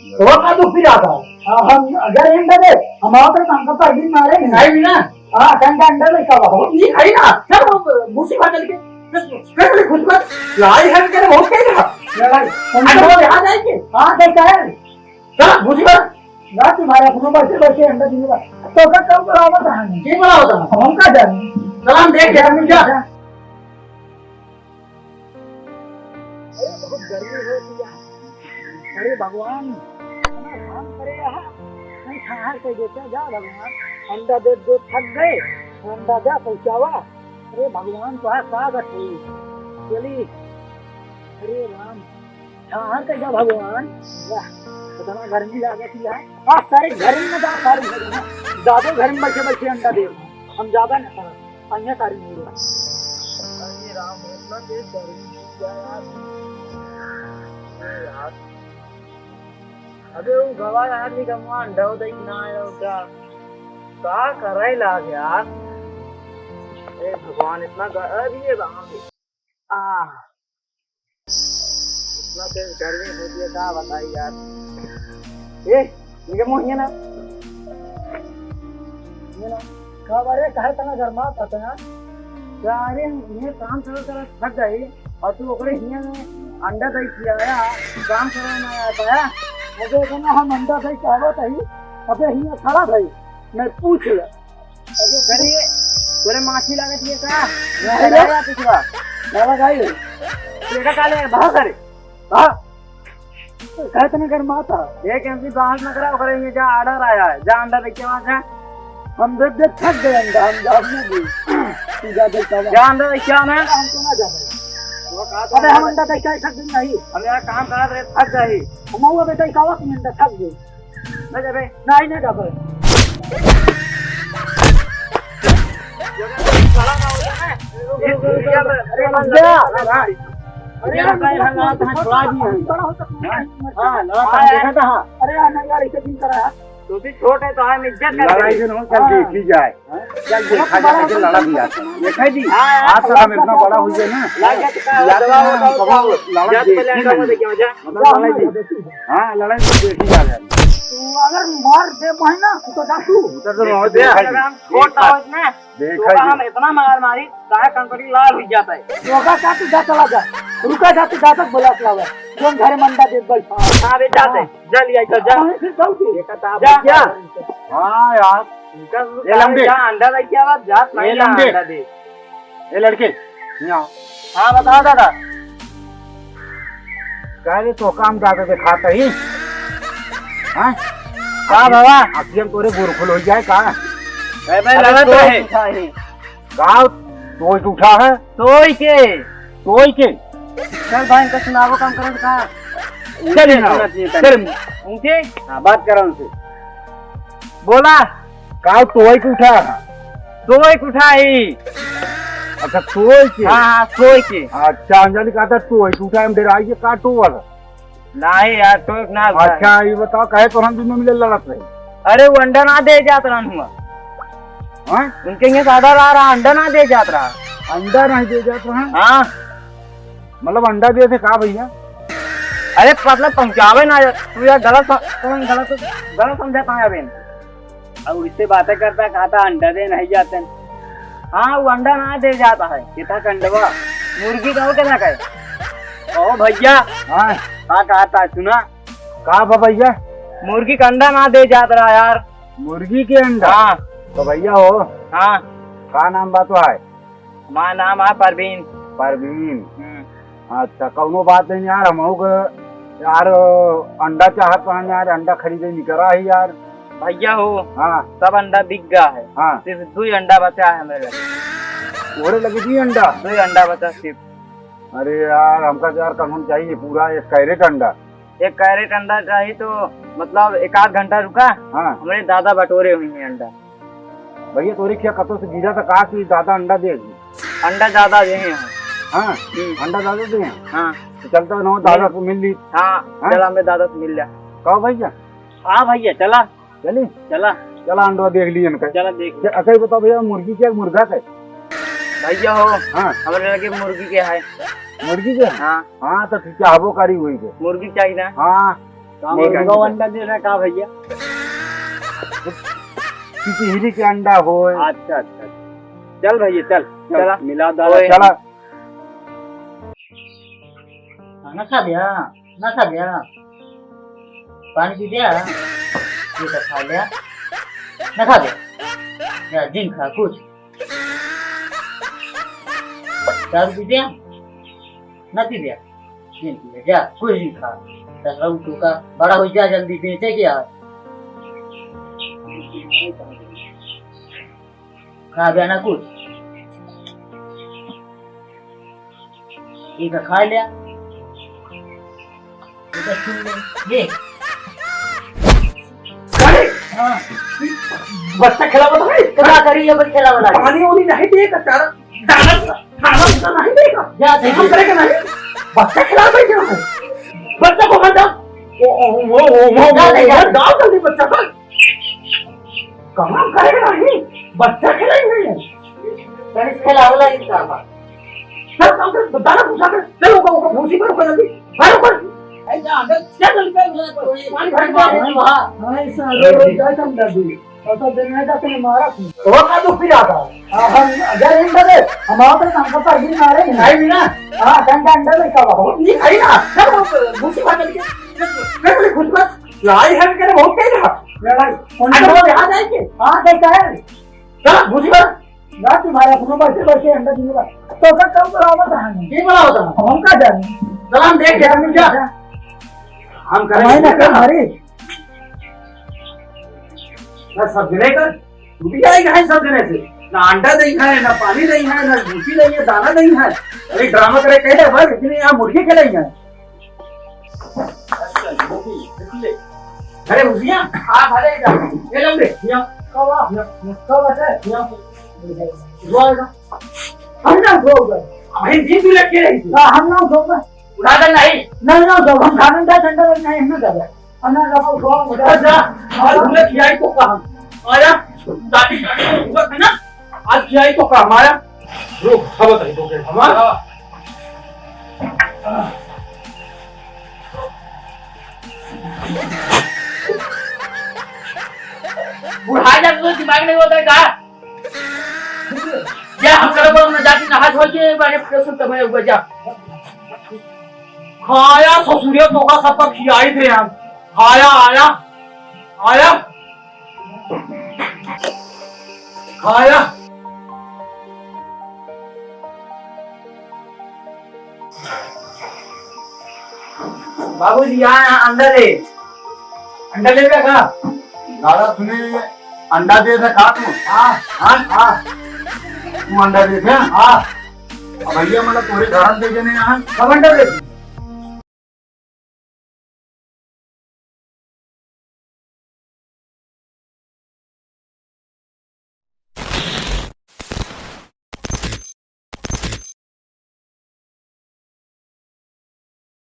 तो का दुख भी आता हम अगर अंडा दे हमारा तो काम का पर दिन मारे नहीं भी ना हां कंडा अंडा लेका हो ये खाई ना सब भूसी बादल के फिर खुद पर लाई है के बहुत कहीं ना अंडा वो यहां जाएंगे हां देखा है चल भूसी बात ना तुम्हारे अपनों बैठे बैठे अंडा दिएगा तो का कब बराबर था ये बड़ा होता हम का जाने चल हम देख के हम जा बहुत गर्मी होती है अरे भगवान काम करे नहीं खा के देते जा भगवान अंडा दे दो थक गए अंडा जा पहुंचावा अरे भगवान तो है स्वागत है चली अरे राम कहाँ के जा भगवान इतना गर्मी लागत है हाँ सारे घर में जा सारे घर में ज्यादा घर में बैठे बैठे अंडा दे हम ज्यादा न करें अन्य कार्य नहीं अरे राम इतना तेज गर्मी यार अबे वो गवा यार नहीं कमा अंडा हो दई ना आया उठा का कराई लाग यार ए भगवान इतना अरे राम आ इतना तेज गर्मी होती है का बताई यार ए मुझे मोहिया ना ये ना का बारे कहे तना गरमा था ना यार ये काम कर थक गई और तू ओकरे हिया में अंडा दई किया काम करना आता है मुझे कहना हम अंडा दई चाहत है अबे हिया खड़ा भाई मैं पूछ ले अबे करिए तोरे माछी लागत ये का नहीं लगा पिछवा ना लगाई तेरा काले भाग करे हां कहत नहीं कर माता एक एमसी बाहर न करा करे ये जा ऑर्डर आया है जा अंडा दे के वहां से हम दे थक गए अंडा हम जाने भी तू जा दे जा अंडा दे क्या ना हम तो ना जा अरे हम अंडा दे थक दिन नहीं हम यार काम कर रहे थक गए हम वो बेटा का वक्त में अंडा थक गए ना जा बे नहीं जा बे अरे लड़ा छोड़ा दिए हां लड़ा देखा था अरे यार इसे दिन करा तो भी छोटे तो हम इज्जत करते लड़ाई से नहीं चल देखी जाए चल देखा जाए कि लड़ा भी आता ये कह दी आज तक हम इतना बड़ा हो गए ना लड़ा हां लड़ाई तो देखी जाए तू अगर मार दे महीना तो डाकू उधर तो मार दे हम छोटा हो ना देखा हम इतना मार मारी काहे कंकड़ी लाल हो जाता है योगा का तू जा चला जा रुका जा तू जा तक बोला चलावा जो घर मंडा दे बैठ हां बे जाते जल्दी आई तो जा फिर जाओ जा क्या हां यार ये लंबे जा अंडा दे क्या बात जात नहीं अंडा दे ये लड़के यहां हां बता दादा कह रे तो काम दादा के खाता ही हां का बाबा अब हम तोरे गुरखुल हो जाए का भाई लगा तो है गांव तोय उठा है तोय के चल भाई इनका सुनावो काम करो का चल ना चल उनके हां बात करो उनसे बोला गांव तोय के उठा ही अच्छा तोय के हां तोय के अच्छा अंजलि कहता तोय के उठा हम डराई के काटो वाला नहीं यार तो ना अच्छा ये बताओ कहे तो हम दोनों मिले लड़त रहे अरे वो अंडा ना दे जात रहा हुआ हां उनके ये सादा रहा अंडा ना दे जात रहा अंडा नहीं दे जात रहा हां मतलब अंडा दे थे का भैया अरे मतलब पहुंचावे ना तू यार गलत समझा कहां है बेन अब इससे बातें करता कहता अंडा दे नहीं जाते हां वो अंडा ना दे जाता है कितना कंडवा मुर्गी का हो क्या कहे ओ भैया हां का कहता सुना का भैया मुर्गी का अंडा ना दे जात रहा यार मुर्गी के अंडा हां तो भैया हो हां का नाम बात है हमारा नाम है परवीन अच्छा कौनो बात नहीं यार हम यार अंडा चाहत तो यार अंडा खरीदे नहीं करा है यार भैया हो हाँ सब अंडा बिक गया है हाँ सिर्फ 2 अंडा बचा है मेरे थोड़े लगे 2 अंडा बचा सिर्फ अरे यार हमका यार कम चाहिए पूरा 1 कैरेट अंडा चाहिए तो मतलब 1 घंटा रुका हाँ हमारे दादा बटोरे हुए हैं अंडा भैया तोरे क्या कतो से गिरा था कहा कि दादा अंडा देगी अंडा ज्यादा दे हैं हाँ अंडा ज्यादा दे हैं हाँ तो चलता ना दादा को मिल ली हाँ चला मैं दादा से मिल लिया कहो भैया हाँ भैया चला चला अंडा देख लीजिए इनका चला देख अच्छा बताओ भैया मुर्गी क्या मुर्गा का भैया हो हाँ हमारे लगे मुर्गी के है मुर्गी के हाँ हाँ तो क्या हबो करी हुई के मुर्गी चाहिए ना हाँ मुर्गा अंडा दे रहा का भैया? किसी हिली के अंडा हो। अच्छा अच्छा, चल भैया चल चला मिला दाल चला। ना खा दिया पानी पी दिया, ये सब खा लिया, ना खा दिया, जिन खा कुछ दारू पी दिया, ना पी दिया, जिन पी दिया, जा कुछ नहीं खा। 10 रुपये का बड़ा हो जा, जल्दी बेचे क्या खा गया ना कुछ, ये खा लिया, ये बच्चा खेला वाला है, क्या करिए बच्चा खेला वाला पानी वाली नहीं देगा, दाना नहीं देगा, जा हम करेगा नहीं, बच्चा खिला बैठा है, बच्चा को मत डाल जल्दी बच्चा का, कहाँ करेगा नहीं, बच्चा खिलाएंगे खेला वाला इनका सब काम कर, दाना पूछा कर, चलो को भूसी पर ऊपर जल्दी मारो कर, चल जल्दी पानी भर के वहां ऐसा रोज जाता दर्दी ऐसा दिन में जाते मारा तो का तो फिर आता हम अगर इन बदे हम और काम का पर भी मारे नहीं भी ना। हां डंडा अंडा में का हो नहीं खाई ना, सब भूसी पर चल के खुद पर लाई है के बहुत तेज है लड़ाई उनको यहां जाए के। हां कैसा है चल भूसी पर ना तुम्हारा अपनो बच्चे अंडा दूंगा तो का कब बराबर है ये बड़ा होता है हम का जाने सलाम देख यार मिल जा हम करेंगे ना हमारी ना सब जने कर भी आएगा है सब जने से ना अंडा नहीं है ना पानी नहीं है ना भूसी नहीं है दाना नहीं है। अरे ड्रामा करे कहते हैं बस इतने यहाँ मुर्गी खेलेंगे। अरे भूसिया आप भरे जा ये लंबे यहाँ कब आप कब है यहाँ रोएगा हम ना रोएगा भाई जी भी लग के रही हम ना रोएगा उड़ा दे नहीं ना हम खाने का ठंडा नहीं हम ना कर अन्ना का को जा आज हमने खियाई तो कहां आया दादी का है ना आज खियाई तो कहां आया रुक खबर नहीं दोगे हमारा बुढ़ा जब तो दिमाग नहीं होता है का क्या हम करो हम जाके नहा धो के बारे प्रेशर तब मैं ऊपर जा खाया ससुरिया तो का सबका खियाई थे हम आया आया आया खाया बाबूजी यहाँ अंडा ले का दादा सुने अंडा दे था खा तू हाँ तू अंडा दे थे हाँ भैया मतलब तुम्हारे घर दे देने यहाँ कब अंडा दे